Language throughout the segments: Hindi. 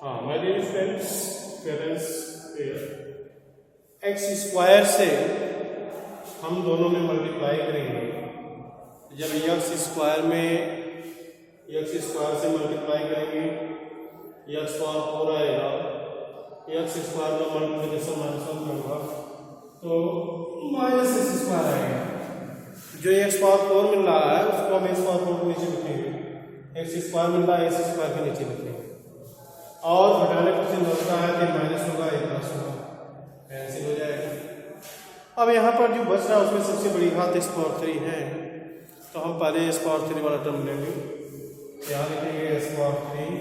हाँ my dear friends, parents, x square से हम दोनों में मल्टीप्लाई करेंगे। जब एक्स स्क्वायर से मल्टीप्लाई करेंगे, एक्स पावर 4 आएगा, एक्स स्क्वायर का मल्टीप्लिकेशन -1 होगा तो माइनस एक्स स्क्वायर आएगा। जो एक्स पावर 4 मिल रहा है उसको हम एक्स पावर 4 के नीचे लिखेंगे, एक्स स्क्वायर मिल रहा है एक्स स्क्वायर के नीचे लिखेंगे, और घटाने पर चिन्ह होता है कि माइनस होगा या प्लस होगा, कैंसिल हो जाएगा। अब यहाँ पर जो बच रहा है उसमें सबसे बड़ी घात एक्स पावर 3 है, तो हम पहले एक्स पावर 3 वाला टर्म लेंगे। यहाँ लिखेंगे एक्स पावर 3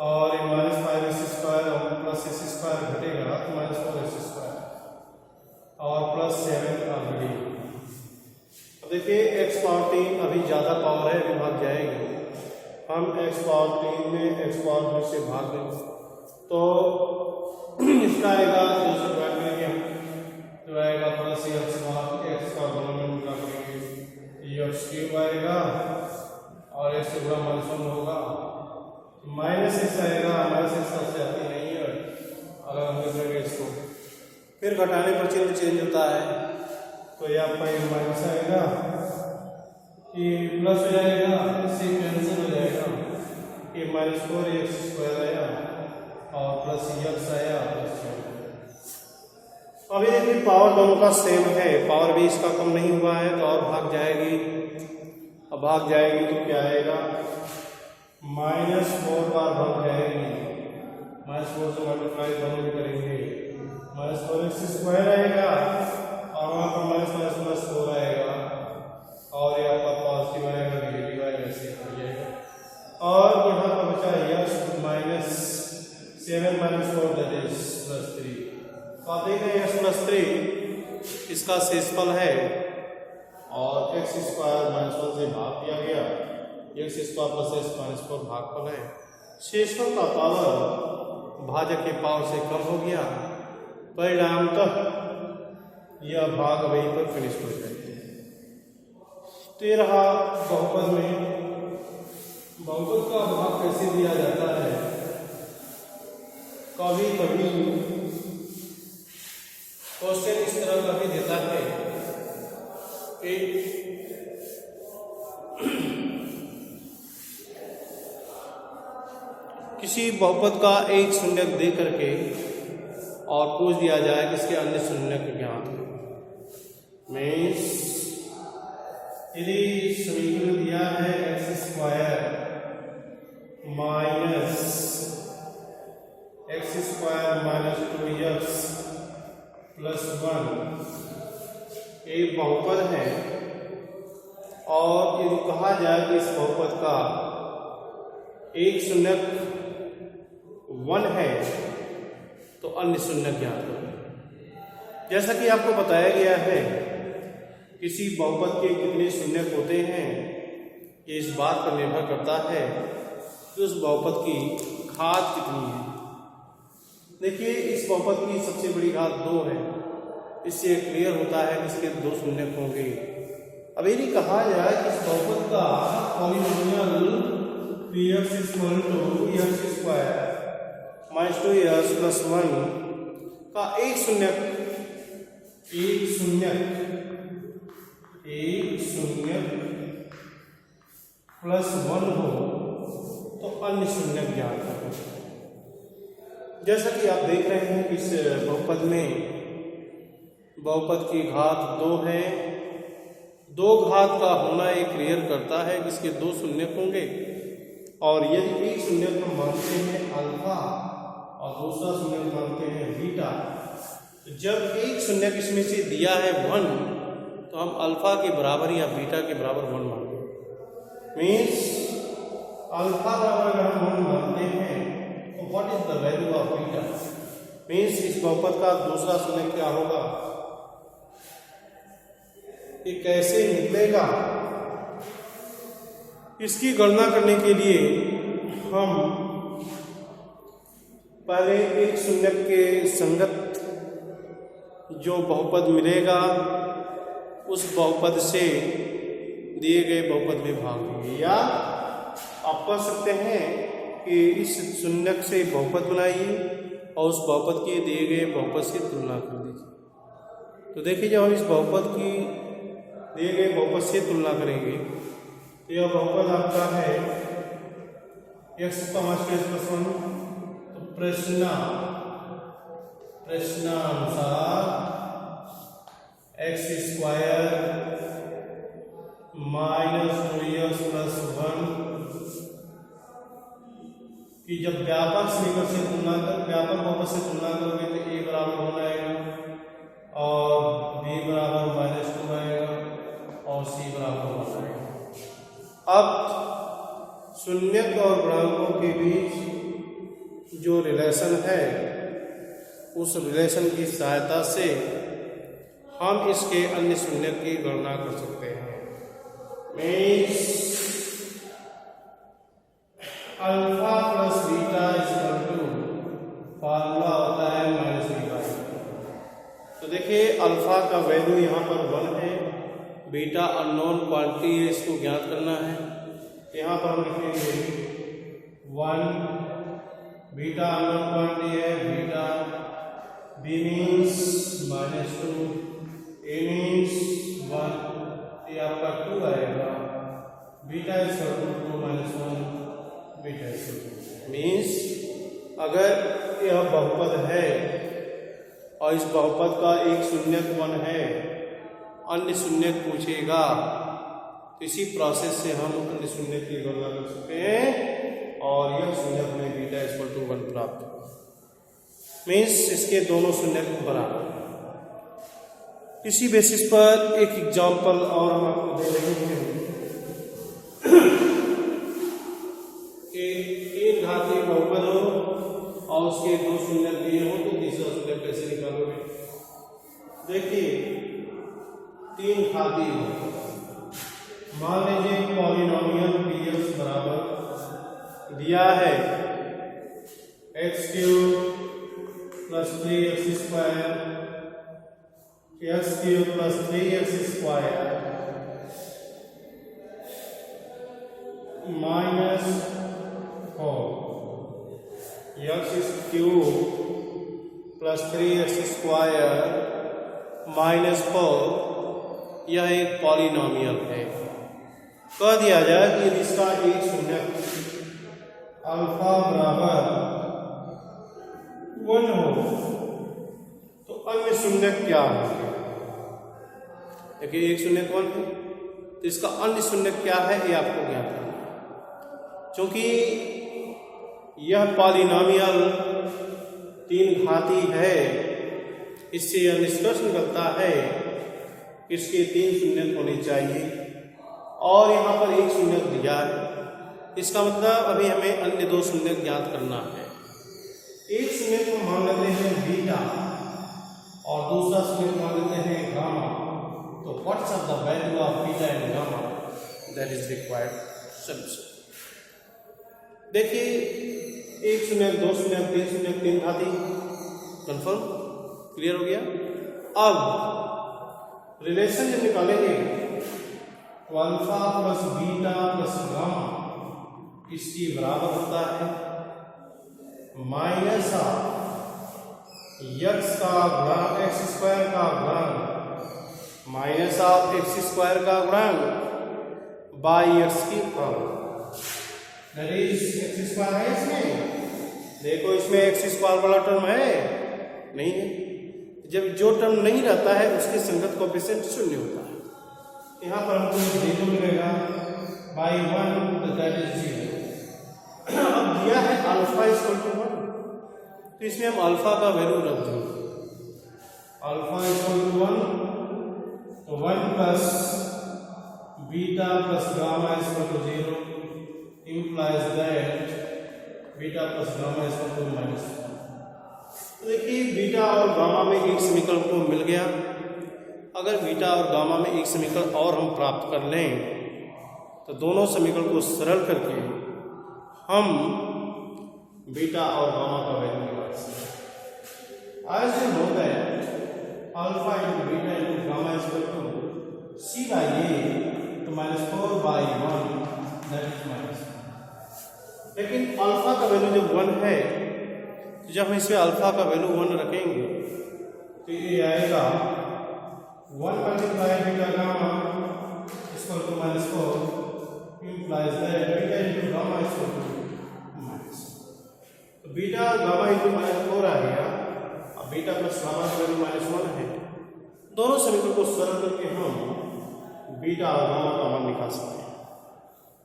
और -5 एक्स स्क्वायर और प्लस एक्स स्क्वायर घटेगा तो -4 एक्स स्क्वायर और प्लस 7 ऑलरेडी। अब देखिए एक्स पावर 3 अभी ज़्यादा पावर है, अभी भाग जाएगी। हम एक्स पावर 3 में एक्स पावर 2 से भाग देंगे तो इसका आएगा 2 से डिवाइड करेंगे तो आएगा प्लस एक्स का दोनों में गुणा करेंगे, एक्स क्यूब आएगा और एक्स से गुणा -1 होगा, माइनस एक्स आएगा, माइनस एक्स सबसे आती नहीं है अगर हम देखेंगे इसको। फिर घटाने पर चिन्ह चेंज होता है तो ये आपका ये माइनस आएगा, ये प्लस हो जाएगा, इससे कैंसिल हो जाएगा, ये -4 एक्स स्क्वायर आया और प्लस एक्स आया प्लस 7। अभी देखिए पावर दोनों का सेम है, पावर भी इसका कम नहीं हुआ है तो और भाग जाएगी। अब भाग जाएगी तो क्या आएगा, -4 बार भाग जाएगी, -4 से मल्टीप्लाई दोनों भी करेंगे, -4 एक्स स्क्वायर आएगा और वहाँ पर -4 आएगा और ये आपका पॉजिटिव आएगा, नेगेटिव आएगा, ऐसे हो जाएगा। और यहाँ पर बचा एक्स -7 -4 दैट इज +3। तो आप देख रहे हैं एक्स +3 इसका शेषफल है और एक्स स्क्वायर -1 से भाग दिया गया, एक्स स्क्वायर प्लस एक्स -4 भागफल है। शेषफल का पावर भाजक के पावर से कम हो गया, परिणामतः यह भाग वहीं पर फिनिश हो जाएगा। तो ये रहा बहुपद में। बहुपद का भाग कैसे दिया जाता है, कभी कभी क्वेश्चन इस तरह का भी देता है कि किसी बहुपद का एक शून्यक दे करके और पूछ दिया जाए कि इसके अन्य शून्यक ज्ञात है। मीन्स यदि समीकरण दिया है x square minus x square -2x plus 1 एक बहुपद है और यदि कहा जाए कि इस बहुपद का एक शून्यक 1 है तो अन्य शून्यक ज्ञात करें। जैसा कि आपको बताया गया है किसी बहुपद के कितने शून्यक होते हैं ये इस बात पर निर्भर करता है कि उस बहुपद की घात कितनी है। देखिए इस बहुपद की सबसे बड़ी घात 2 है, इससे क्लियर होता है कि इसके 2 शून्यक होंगे। अब यदि कहा जाए कि इस बहुपद का polynomial px = x square -2x plus 1 का एक शून्यक प्लस 1 हो तो अन्य शून्यक ज्ञात करें। जैसा कि आप देख रहे हैं कि इस बहुपद में बहुपद की घात 2 है, 2 घात का होना ये क्लियर करता है कि इसके 2 शून्यक होंगे। और यदि एक शून्यक हम मानते हैं अल्फा और दूसरा शून्यक मानते हैं बीटा, तो जब एक शून्यक इसमें से दिया है 1 तो हम अल्फा के बराबर या बीटा के बराबर 1 मानते हैं। मीन्स अल्फा बराबर अगर हम 1 मानते हैं तो what is the value of beta. Means इस बहुपद का दूसरा शून्यक क्या होगा, ये कैसे निकलेगा, इसकी गणना करने के लिए हम पहले एक शून्यक के संगत जो बहुपद मिलेगा उस बहुपद से दिए गए बहुपद में भाग देंगे, या आप कह सकते हैं कि इस शून्यक से बहुपद बनाइए और उस बहुपद के दिए गए बहुपद से तुलना कर दीजिए। तो देखिए जब हम इस बहुपद की दिए गए बहुपद से तुलना करेंगे तो यह बहुपद आपका है x का माइनस प्लस 1। तो प्रश्नानुसार x square minus 2x plus 1 कि जब व्यापक समीकरण से तुलना कर व्यापक बहुपद से तुलना करोगे तो a बराबर 1 आएगा और b बराबर -2 आएगा और c बराबर 1 आएगा। अब शून्यक और गुणांकों के बीच जो रिलेशन है उस रिलेशन की सहायता से हम इसके अन्य शून्यक की गणना कर सकते हैं। Means alpha plus beta equal to formula होता है -b/2। तो देखिए अल्फा का वैल्यू यहाँ पर 1 है, बीटा अननोन क्वांटिटी है, इसको ज्ञात करना है। यहाँ पर हम लिखेंगे 1, बीटा अननोन क्वांटिटी है, beta b means -2, a means 1, ये आपका 2 आएगा, beta is 2 -1, beta is means अगर यह बहुपद है और इस बहुपद का एक शून्यक 1 है, अन्य शून्यक पूछेगा तो इसी प्रोसेस से हम अन्य शून्यक की गणना कर सकते हैं और यह शून्यक में बीटा इक्वल टू 1 प्राप्त होगा। मीन्स इसके दोनों शून्यक बराबर। इसी बेसिस पर एक एग्जाम्पल और हम आपको दे रहे हैं कि 3 घातीय बहुपद हो और उसके 2 शून्यक दिए हो तो तीसरा शून्यक कैसे निकालोगे। देखिए 3 घातीय बहुपद, मान लीजिए पॉलिनोमियल px बराबर दिया है x³ plus 3x square, x³ plus 3x square minus 4, x³ plus 3x square minus 4 यह एक पॉलिनोमियल है। कह दिया जाए कि इसका एक शून्यक अल्फा बराबर 1 हो तो अन्य शून्यक क्या होंगे। देखिए एक शून्यक 1 है तो इसका अन्य शून्यक क्या है ये आपको ज्ञात करना है। क्योंकि यह पॉलिनोमियल 3 घाती है, इससे यह निष्कर्ष निकलता है कि इसके 3 शून्यक होने चाहिए और यहाँ पर एक शून्यक दिया है। इसका मतलब अभी हमें अन्य 2 शून्यक ज्ञात करना है। एक शून्यक को मान लेते हैं बीटा और दूसरा शून्यक मान लेते हैं गामा। तो what's are the value of beta and gamma that is required solution. देखिए एक शून्यक, 2 शून्यक, 3 शून्यक, 3 घाती, कंफर्म क्लियर हो गया। अब रिलेशन जब निकालेंगे तो alpha plus beta plus gamma इसकी बराबर होता है माइनस x का गुणांक x² का गुणांक माइनस x² का गुणांक बाई x की पावर, दैट इज x² है इसमें। देखो इसमें x² वाला टर्म है नहीं है। जब जो टर्म नहीं रहता है उसके संगत कोएफिशिएंट 0 होता है। यहाँ पर हमको 0 मिलेगा बाई 1 दैट इज 0। अब दिया है अल्फा इक्वल टू 1 तो इसमें हम अल्फा का वैल्यू रख देंगे। अल्फा इक्वल टू 1 तो 1 plus beta plus gamma equal to 0 implies that beta plus gamma equal to -1। तो देखिए बीटा और गामा में एक समीकरण को मिल गया। अगर बीटा और गामा में एक समीकरण और हम प्राप्त कर लें तो दोनों समीकरण को सरल करके हम बीटा और गामा का वैल्यू निकाल सकते हैं। आज हम होता है alpha into beta into gamma equal to c by a तो -4/1 दैट इज -1। लेकिन अल्फा का वैल्यू जब 1 है तो जब हम इसमें अल्फा का वैल्यू 1 रखेंगे तो ये आएगा 1 multiply beta gamma equal to -4 implies that beta into gamma equal to minus. तो बीटा गामा इंटू -4 आ गया। अब बीटा प्लस गामा का वैल्यू -1 है। दोनों समीकरण को सरल करके हम बीटा और गामा का मान निकाल सकते हैं।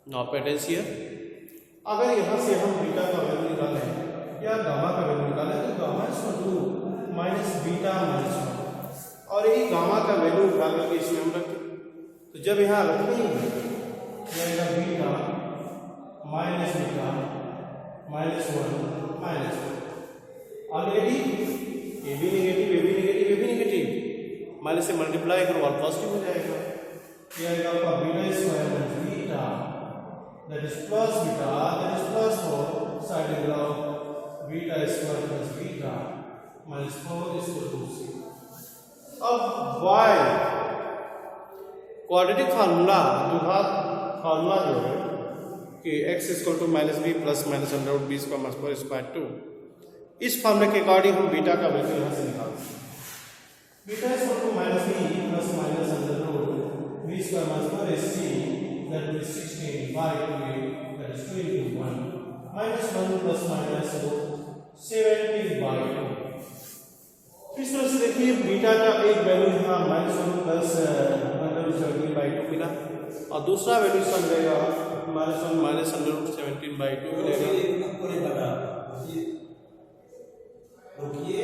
नाउ पे अटेंशन हियर, अगर यहाँ से हम बीटा का वैल्यू निकालें या गामा का वैल्यू निकालें तो gamma equal to minus beta -1 और यही गामा का वैल्यू उठा करके इसमें हम रखें तो जब यहाँ रखेंगे बीटा माइनस बीटा -1 ऑलरेडी ये भी नेगेटिव ये भी नेगेटिव ये भी नेगेटिव माइनस से मल्टीप्लाई करो और पॉजिटिव हो जाएगा। ये आएगा आपका beta square minus beta that is plus beta that is plus 4 side angle of beta square plus beta minus 4 is equal to 0। अब y क्वाड्रेटिक फार्मूला फार्मूला जो है कि x equal to minus b plus minus under root b square minus 4 square 2, इस फार्मूले के अकॉर्डिंग हम बीटा का वैल्यू यहाँ से निकाल सकते हैं। Beta equal to minus b plus minus under root b square minus 4 ac that will be 16 by 2 that is 2 into 1 minus 1 plus minus 17 by 2। इस तरह से देखिए बीटा का एक वैल्यू यहाँ -1 प्लस 17 by 2 मिला और दूसरा वैल्यू इसका मिलेगा -1 माइनस 17 by 2 मिलेगा। रुकिए